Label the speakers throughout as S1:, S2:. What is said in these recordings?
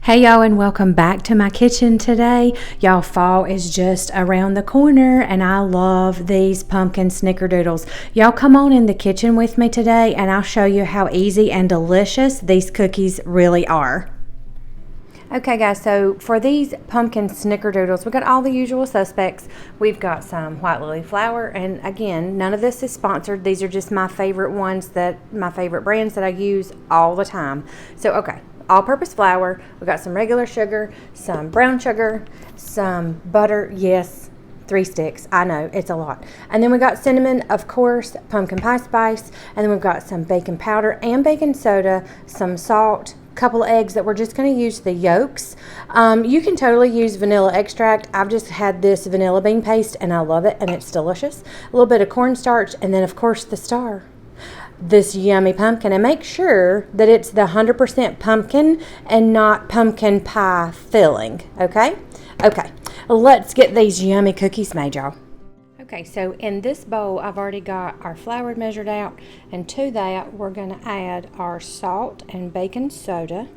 S1: Hey y'all, and welcome back to my kitchen today. Y'all, fall is just around the corner and I love these pumpkin snickerdoodles. Y'all come on in the kitchen with me today and I'll show you how easy and delicious these cookies really are. Okay guys, so for these pumpkin snickerdoodles, we got all the usual suspects. We've got some white lily flour, and again, none of this is sponsored. These are just my favorite ones, my favorite brands that I use all the time. So okay, all-purpose flour, we got some regular sugar, some brown sugar, some butter, yes, 3 sticks, I know, it's a lot. And then we got cinnamon, of course, pumpkin pie spice, and then we've got some baking powder and baking soda, some salt, couple of eggs that we're just going to use the yolks. You can totally use vanilla extract. I've just had this vanilla bean paste and I love it and it's delicious. A little bit of cornstarch, and then of course the star, this yummy pumpkin. And make sure that it's the 100% pumpkin and not pumpkin pie filling. Okay, let's get these yummy cookies made, y'all. Okay, so in this bowl, I've already got our flour measured out, and to that, we're going to add our salt and baking soda.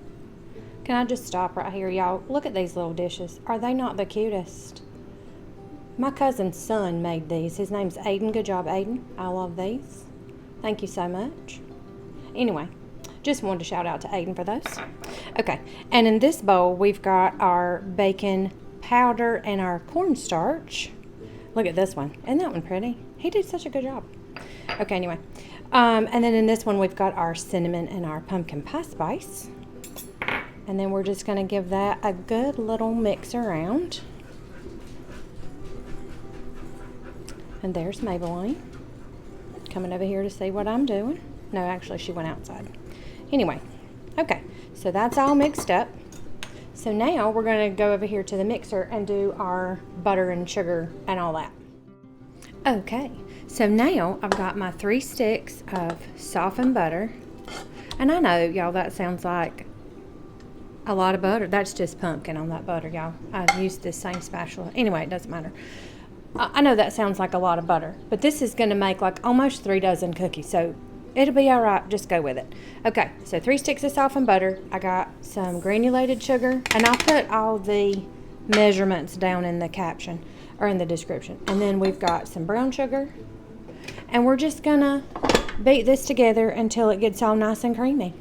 S1: Can I just stop right here, y'all? Look at these little dishes. Are they not the cutest? My cousin's son made these. His name's Aiden. Good job, Aiden. I love these. Thank you so much. Anyway, just wanted to shout out to Aiden for those. Okay, and in this bowl, we've got our baking powder and our cornstarch. Look at this one. Isn't that one pretty? He did such a good job. Okay, anyway. And then in this one, we've got our cinnamon and our pumpkin pie spice. And then we're just going to give that a good little mix around. And there's Maybelline coming over here to see what I'm doing. No, actually, she went outside. Anyway, okay. So that's all mixed up. So now we're going to go over here to the mixer and do our butter and sugar and all that. Okay, so now I've got my 3 sticks of softened butter. And I know, y'all, that sounds like a lot of butter. That's just pumpkin on that butter, y'all. I've used this same spatula. Anyway, it doesn't matter. I know that sounds like a lot of butter, but this is going to make like almost 3 dozen cookies. So it'll be all right. Just go with it. Okay, so 3 sticks of softened butter. I got some granulated sugar, and I'll put all the measurements down in the caption or in the description. And then we've got some brown sugar, and we're just gonna beat this together until it gets all nice and creamy.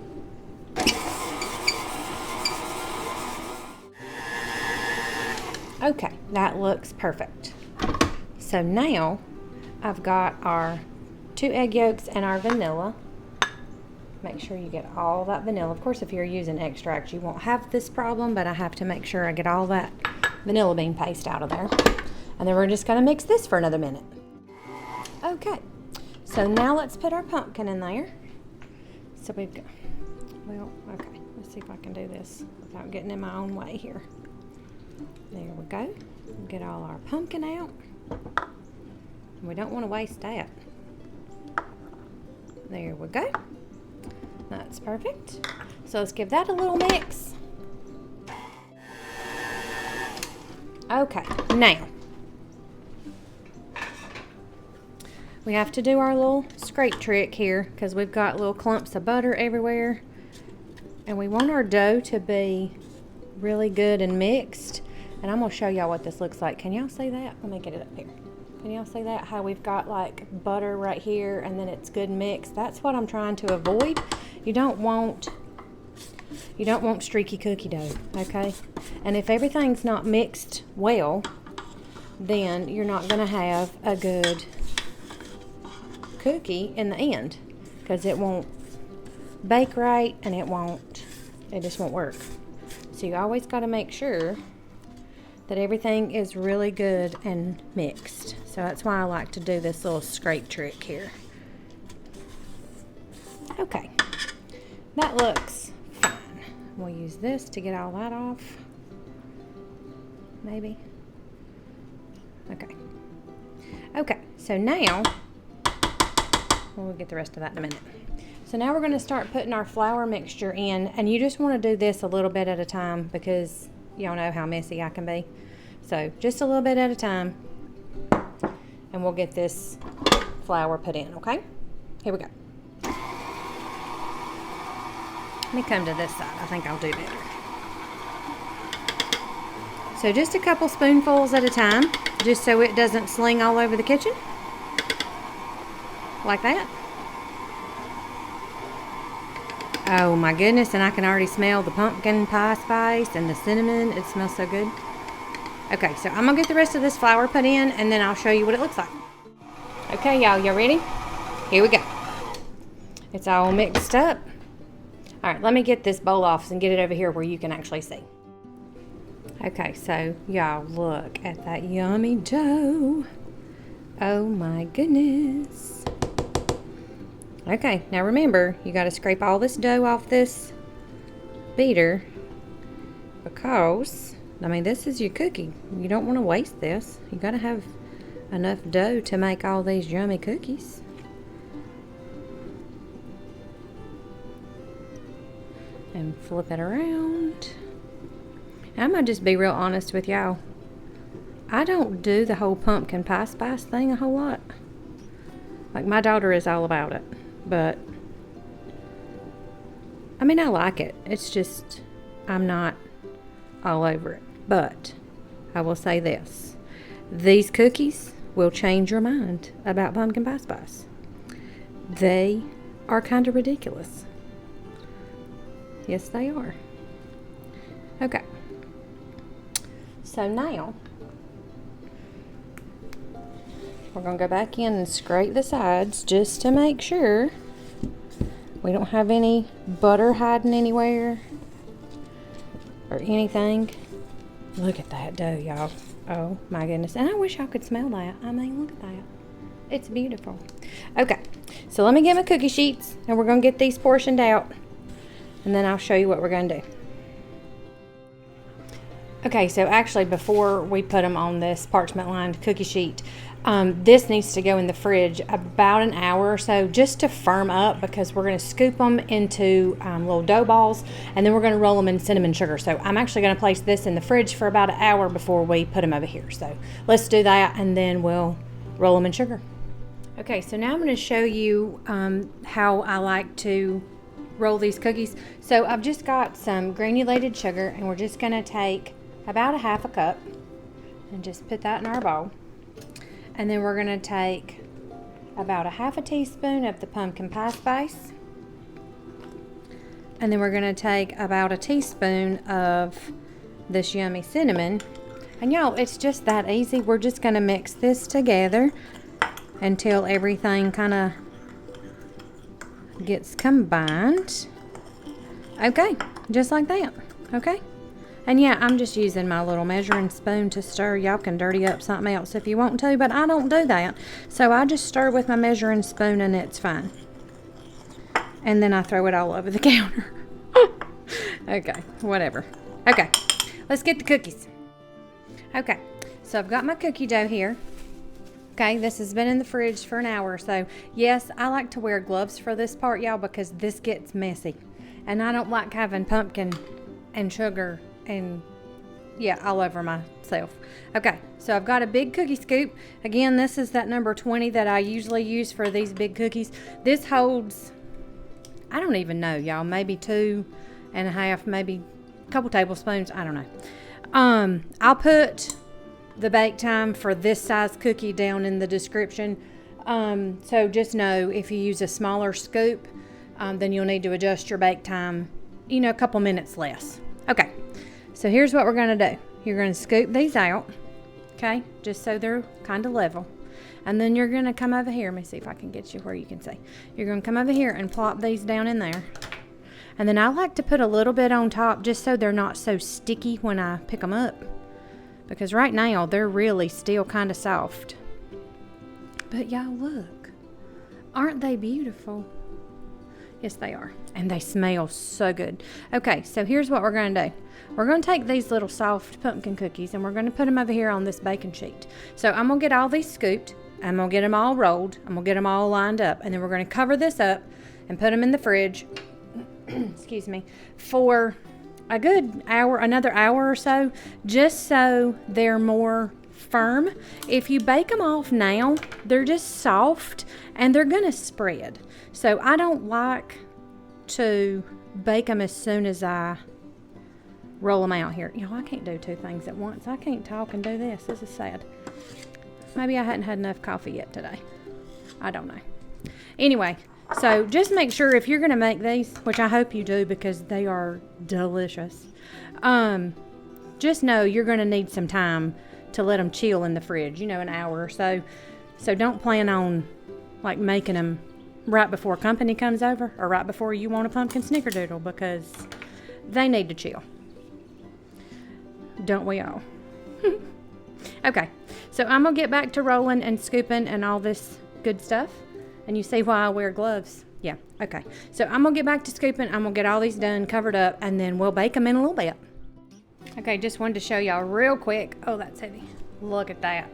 S1: Okay, that looks perfect. So now I've got our 2 egg yolks and our vanilla. Make sure you get all that vanilla. Of course, if you're using extract, you won't have this problem, but I have to make sure I get all that vanilla bean paste out of there. And then we're just going to mix this for another minute. Okay, so now let's put our pumpkin in there. So we've got, well, okay, let's see if I can do this without getting in my own way here. There we go. Get all our pumpkin out. We don't want to waste that. There we go. That's perfect. So let's give that a little mix. Okay, now we have to do our little scrape trick here because we've got little clumps of butter everywhere. And we want our dough to be really good and mixed. And I'm going to show y'all what this looks like. Can y'all see that? Let me get it up here. Can y'all see that? How we've got like butter right here and then it's good mixed. That's what I'm trying to avoid. You don't want streaky cookie dough, okay? And if everything's not mixed well, then you're not going to have a good cookie in the end because it won't bake right and it just won't work. So you always got to make sure that everything is really good and mixed. So that's why I like to do this little scrape trick here. Okay, that looks fine. We'll use this to get all that off. Maybe. Okay. Okay, so now, we'll get the rest of that in a minute. So now we're gonna start putting our flour mixture in, and you just wanna do this a little bit at a time because y'all know how messy I can be. So just a little bit at a time, and we'll get this flour put in, okay? Here we go. Let me come to this side. I think I'll do better. So just a couple spoonfuls at a time, just so it doesn't sling all over the kitchen. Like that. Oh my goodness, and I can already smell the pumpkin pie spice and the cinnamon. It smells so good. Okay, so I'm gonna get the rest of this flour put in and then I'll show you what it looks like. Okay, y'all ready? Here we go. It's all mixed up. All right, let me get this bowl off and get it over here where you can actually see. Okay, so y'all look at that yummy dough. Oh my goodness. Okay, now remember, you got to scrape all this dough off this beater because, I mean, this is your cookie. You don't want to waste this. You got to have enough dough to make all these yummy cookies. And flip it around. I'm going to just be real honest with y'all. I don't do the whole pumpkin pie spice thing a whole lot. Like, my daughter is all about it. But, I mean, I like it. It's just, I'm not all over it. But, I will say this. These cookies will change your mind about pumpkin pie spice. They are kind of ridiculous. Yes, they are. Okay. So now, we're going to go back in and scrape the sides just to make sure we don't have any butter hiding anywhere or anything. Look at that dough, y'all. Oh my goodness. And I wish I could smell that. I mean, look at that. It's beautiful. Okay, so let me get my cookie sheets and we're going to get these portioned out and then I'll show you what we're going to do. Okay, so actually before we put them on this parchment lined cookie sheet, this needs to go in the fridge about an hour or so just to firm up because we're going to scoop them into little dough balls and then we're going to roll them in cinnamon sugar. So I'm actually going to place this in the fridge for about an hour before we put them over here. So let's do that and then we'll roll them in sugar. Okay, so now I'm going to show you how I like to roll these cookies. So I've just got some granulated sugar and we're just going to take about a half a cup and just put that in our bowl. And then we're going to take about a half a teaspoon of the pumpkin pie spice. And then we're going to take about a teaspoon of this yummy cinnamon. And y'all, it's just that easy. We're just going to mix this together until everything kind of gets combined. Okay, just like that. Okay. And yeah, I'm just using my little measuring spoon to stir. Y'all can dirty up something else if you want to, but I don't do that. So I just stir with my measuring spoon and it's fine. And then I throw it all over the counter. Okay, whatever. Okay, let's get the cookies. Okay, so I've got my cookie dough here. Okay, this has been in the fridge for an hour or so. Yes, I like to wear gloves for this part, y'all, because this gets messy. And I don't like having pumpkin and sugar and yeah, all over myself. Okay, so I've got a big cookie scoop. Again, this is that number 20 that I usually use for these big cookies. This holds, I don't even know, y'all, maybe 2.5, maybe a couple tablespoons, I don't know. I'll put the bake time for this size cookie down in the description. So just know if you use a smaller scoop, then you'll need to adjust your bake time, you know, a couple minutes less. Okay. So here's what we're going to do. You're going to scoop these out, okay, just so they're kind of level. And then you're going to come over here. Let me see if I can get you where you can see. You're going to come over here and plop these down in there. And then I like to put a little bit on top just so they're not so sticky when I pick them up. Because right now they're really still kind of soft. But y'all look. Aren't they beautiful? Yes, they are. And they smell so good. Okay, so here's what we're going to do. We're going to take these little soft pumpkin cookies and we're going to put them over here on this baking sheet. So I'm going to get all these scooped. I'm going to get them all rolled. I'm going to get them all lined up. And then we're going to cover this up and put them in the fridge, excuse me, for a good hour, another hour or so, just so they're more firm. If you bake them off now, they're just soft and they're going to spread. So I don't like to bake them as soon as I roll them out here. I can't do two things at once. I can't talk and do this. This is sad. Maybe I hadn't had enough coffee yet today. I don't know. Anyway, so just make sure if you're going to make these, which I hope you do because they are delicious, just know you're going to need some time to let them chill in the fridge, an hour or so. So don't plan on like making them right before company comes over or right before you want a pumpkin snickerdoodle, because they need to chill. Don't we all? Okay, so I'm going to get back to rolling and scooping and all this good stuff. And you see why I wear gloves? Yeah, okay. So I'm going to get back to scooping. I'm going to get all these done, covered up, and then we'll bake them in a little bit. Okay, just wanted to show y'all real quick. Oh, that's heavy. Look at that.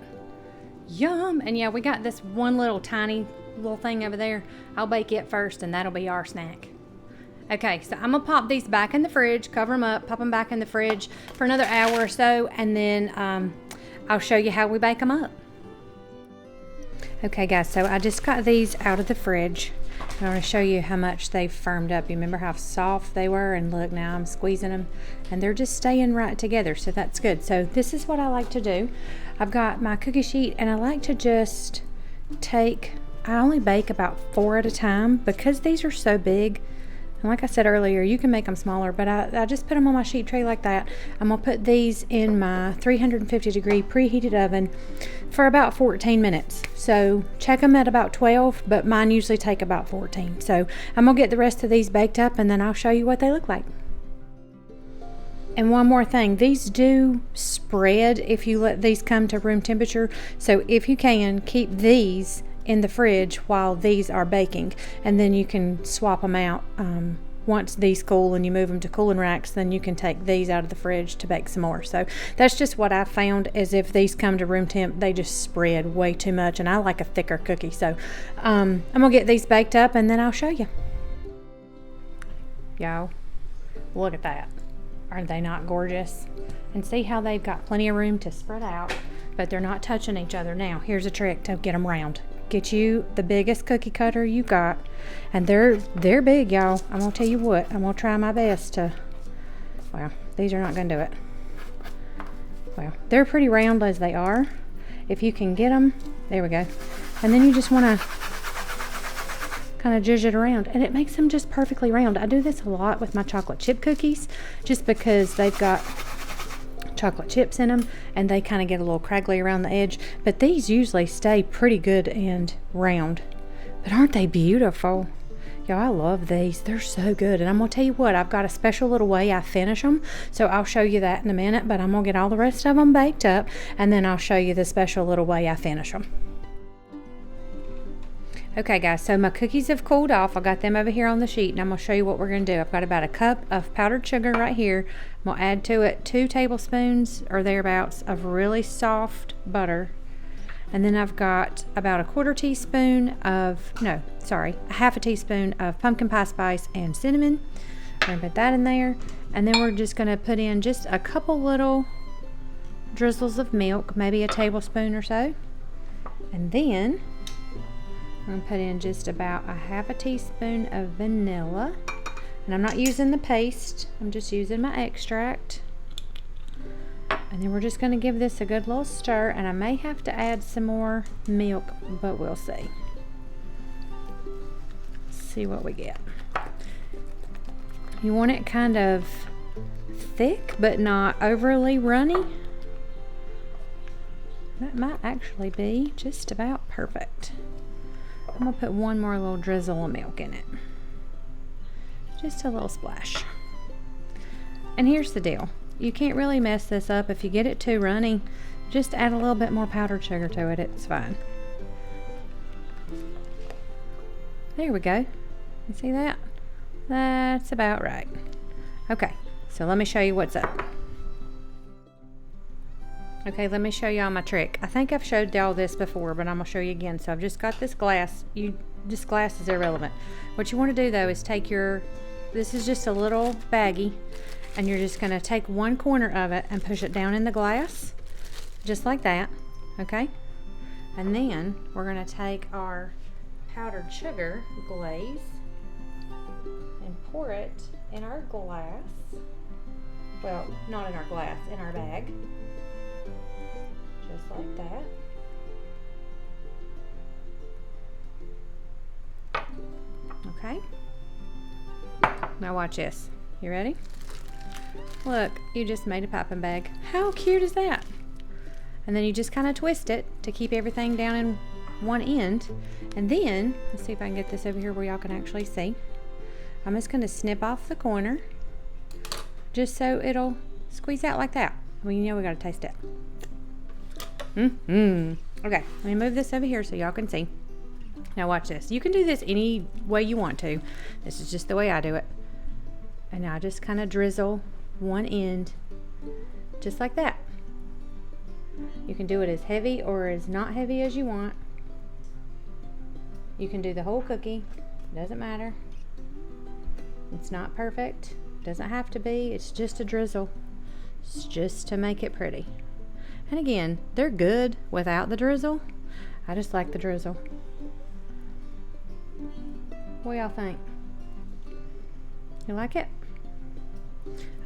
S1: Yum. And yeah, we got this one little tiny little thing over there. I'll bake it first, and that'll be our snack. Okay, so I'm going to pop these back in the fridge, cover them up, pop them back in the fridge for another hour or so, and then I'll show you how we bake them up. Okay guys, so I just got these out of the fridge. I want to show you how much they've firmed up. You remember how soft they were? And look, now I'm squeezing them and they're just staying right together, so that's good. So this is what I like to do. I've got my cookie sheet and I like to just I only bake about 4 at a time because these are so big. And like I said earlier, you can make them smaller, but I just put them on my sheet tray like that. I'm going to put these in my 350 degree preheated oven for about 14 minutes. So check them at about 12, but mine usually take about 14. So I'm going to get the rest of these baked up and then I'll show you what they look like. And one more thing, these do spread if you let these come to room temperature. So if you can, keep these in the fridge while these are baking, and then you can swap them out once these cool and you move them to cooling racks. Then you can take these out of the fridge to bake some more. So that's just what I've found, is if these come to room temp, they just spread way too much, and I like a thicker cookie. So I'm gonna get these baked up and then I'll show you. Y'all, look at that. Are they not gorgeous? And see how they've got plenty of room to spread out, but they're not touching each other. Now here's a trick to get them round. Get you the biggest cookie cutter you got, and they're big, y'all. I'm gonna tell you what, I'm gonna try my best to, well, these are not gonna do it. Well, they're pretty round as they are. If you can get them, there we go. And then you just want to kind of zhuzh it around, and it makes them just perfectly round. I do this a lot with my chocolate chip cookies, just because they've got chocolate chips in them and they kind of get a little craggly around the edge, but these usually stay pretty good and round. But aren't they beautiful? Y'all, I love these. They're so good. And I'm gonna tell you what, I've got a special little way I finish them, so I'll show you that in a minute. But I'm gonna get all the rest of them baked up, and then I'll show you the special little way I finish them. Okay guys, so my cookies have cooled off. I got them over here on the sheet, and I'm going to show you what we're going to do. I've got about a cup of powdered sugar right here. I'm going to add to it 2 tablespoons or thereabouts of really soft butter. And then I've got about a half a teaspoon of pumpkin pie spice and cinnamon. I'm going to put that in there. And then we're just going to put in just a couple little drizzles of milk, maybe a tablespoon or so. And then I'm going to put in just about a half a teaspoon of vanilla. And I'm not using the paste, I'm just using my extract. And then we're just going to give this a good little stir, and I may have to add some more milk, but we'll see. See what we get. You want it kind of thick, but not overly runny. That might actually be just about perfect. I'm going to put one more little drizzle of milk in it. Just a little splash. And here's the deal. You can't really mess this up. If you get it too runny, just add a little bit more powdered sugar to it. It's fine. There we go. You see that? That's about right. Okay, so let me show you what's up. Okay, let me show y'all my trick. I think I've showed y'all this before, but I'm going to show you again. So I've just got this glass. This glass is irrelevant. What you want to do, though, is take this is just a little baggie, and you're just going to take one corner of it and push it down in the glass, just like that, okay? And then we're going to take our powdered sugar glaze and pour it in our glass Well, not in our glass, in our bag. Just like that. Okay. Now watch this. You ready? Look, you just made a piping bag. How cute is that? And then you just kind of twist it to keep everything down in one end. And then, let's see if I can get this over here where y'all can actually see. I'm just going to snip off the corner just so it'll squeeze out like that. Well, you know we got to taste it. Okay, let me move this over here so y'all can see. Now watch this. You can do this any way you want to. This is just the way I do it. And now I just kind of drizzle one end just like that. You can do it as heavy or as not heavy as you want. You can do the whole cookie. Doesn't matter. It's not perfect. Doesn't have to be. It's just a drizzle. It's just to make it pretty. And again, they're good without the drizzle. I just like the drizzle. What y'all think? You like it?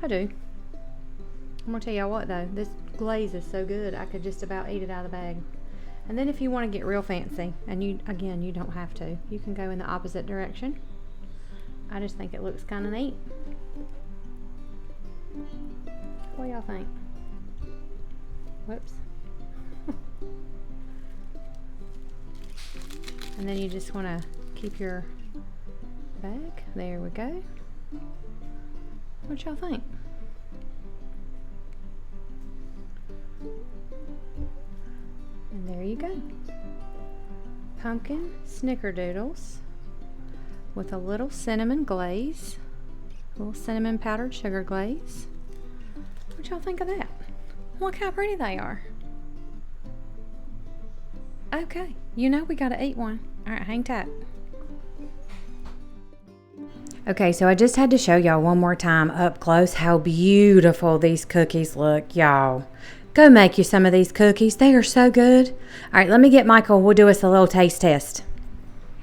S1: I do. I'm gonna tell y'all what though, this glaze is so good I could just about eat it out of the bag. And then if you want to get real fancy, and you don't have to, you can go in the opposite direction. I just think it looks kind of neat. What y'all think? Whoops. And then you just want to keep your bag. There we go. What y'all think? And there you go. Pumpkin snickerdoodles with a little cinnamon glaze. A little cinnamon powdered sugar glaze. What y'all think of that? Look how pretty they are. Okay, you know we gotta eat one. All right, hang tight. Okay, so I just had to show y'all one more time up close how beautiful these cookies look, y'all. Go make you some of these cookies. They are so good. All right, let me get Michael. We'll do us a little taste test.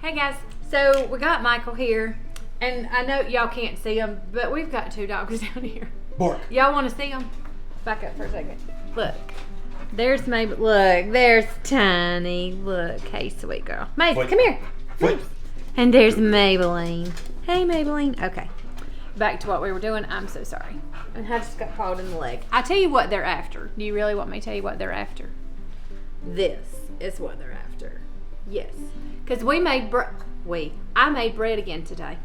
S1: Hey guys, so we got Michael here, and I know y'all can't see him, but we've got two dogs down here.
S2: Bark.
S1: Y'all want to see them? Back up for a second. Look, there's Mabel. Look, there's Tiny. Look, hey, sweet girl. Mabel, come here.
S2: Wait.
S1: And there's Maybelline. Hey, Maybelline. Okay, back to what we were doing. I'm so sorry. And I just got caught in the leg. I tell you what they're after. Do you really want me to tell you what they're after? This is what they're after. Yes, because we made I made bread again today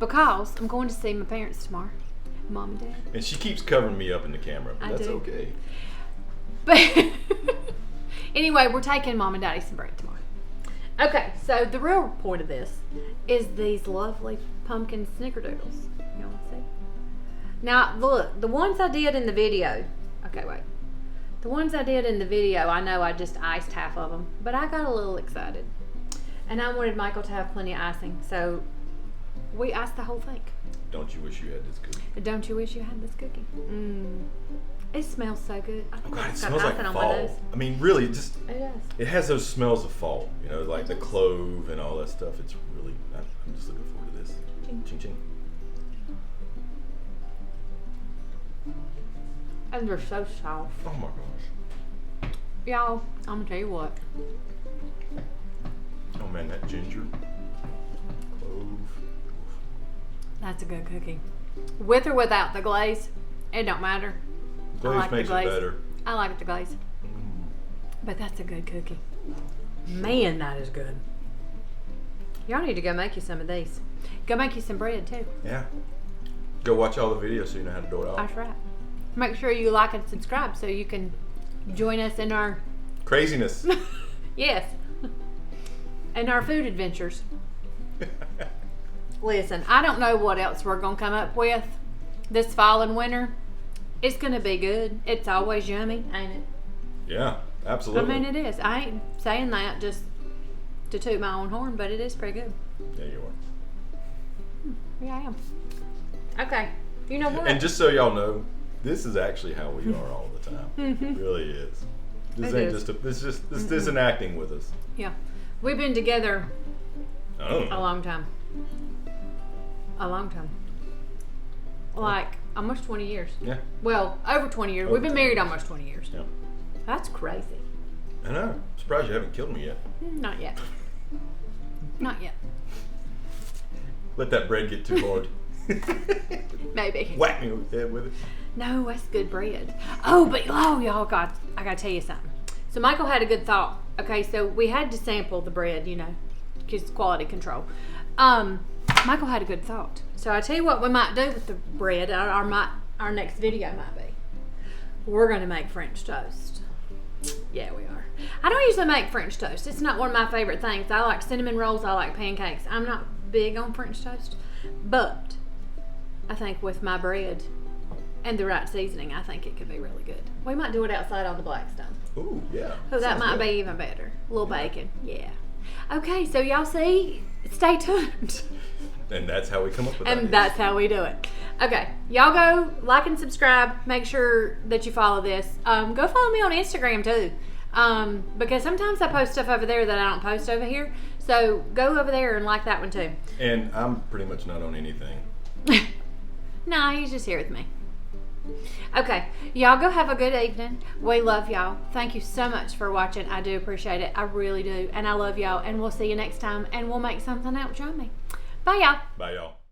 S1: because I'm going to see my parents tomorrow, Mom and Dad.
S2: And she keeps covering me up in the camera, but that's okay.
S1: But anyway, we're taking Mom and Daddy some bread tomorrow. Okay, so the real point of this is these lovely pumpkin snickerdoodles. You want to see? Now, look, the ones I did in the video. Okay, wait. The ones I did in the video, I know I just iced half of them, but I got a little excited. And I wanted Michael to have plenty of icing, so we iced the whole thing.
S2: Don't you wish you had this cookie?
S1: Don't you wish you had this cookie? It smells so good.
S2: Oh God, it smells like fall. I mean, really, it
S1: does.
S2: It has those smells of fall. You know, like the clove and all that stuff. It's really. I'm just looking forward to this. Ching ching.
S1: And they're so soft.
S2: Oh my gosh.
S1: Y'all, I'm gonna tell you what.
S2: Oh man, that ginger. Clove.
S1: That's a good cookie. With or without the glaze, it don't matter.
S2: Glaze makes it better.
S1: I like the glaze. But that's a good cookie. Man, that is good. Y'all need to go make you some of these. Go make you some bread too.
S2: Yeah. Go watch all the videos so you know how to do it all.
S1: That's right. Make sure you like and subscribe so you can join us in our
S2: craziness.
S1: Yes. And our food adventures. Listen, I don't know what else we're going to come up with this fall and winter. It's going to be good. It's always yummy, ain't it?
S2: Yeah, absolutely.
S1: I mean, it is. I ain't saying that just to toot my own horn, but it is pretty good.
S2: Yeah, you are.
S1: Yeah, I am. Okay. You know what?
S2: And just so y'all know, this is actually how we are all the time. It really is. This
S1: it
S2: ain't
S1: is.
S2: This isn't acting with us.
S1: Yeah. We've been together a long time. A long time. Like almost 20 years.
S2: Yeah.
S1: Well, over 20 years. We've been married almost 20 years.
S2: Yeah.
S1: That's crazy.
S2: I know. I'm surprised you haven't killed me yet.
S1: Not yet. Not yet.
S2: Let that bread get too hard.
S1: Maybe.
S2: Whack me over the head with it.
S1: No, that's good bread. Y'all got, I gotta tell you something. So Michael had a good thought. Okay, so we had to sample the bread, because quality control. Michael had a good thought. So I tell you what we might do with the bread. Our next video might be. We're gonna make French toast. Yeah, we are. I don't usually make French toast. It's not one of my favorite things. I like cinnamon rolls. I like pancakes. I'm not big on French toast, but I think with my bread and the right seasoning, I think it could be really good. We might do it outside on the Blackstone.
S2: Ooh, yeah.
S1: So that might be even better. A little bacon, yeah. Okay, so y'all see, stay tuned.
S2: And that's how we come up with that.
S1: And that's how we do it. Okay, y'all go like and subscribe. Make sure that you follow this. Go follow me on Instagram too, because sometimes I post stuff over there that I don't post over here. So go over there and like that one too.
S2: And I'm pretty much not on anything.
S1: Nah, he's just here with me. Okay, y'all go have a good evening. We love y'all. Thank you so much for watching. I do appreciate it. I really do. And I love y'all. And we'll see you next time. And we'll make something out yummy. Bye, y'all.
S2: Bye, y'all.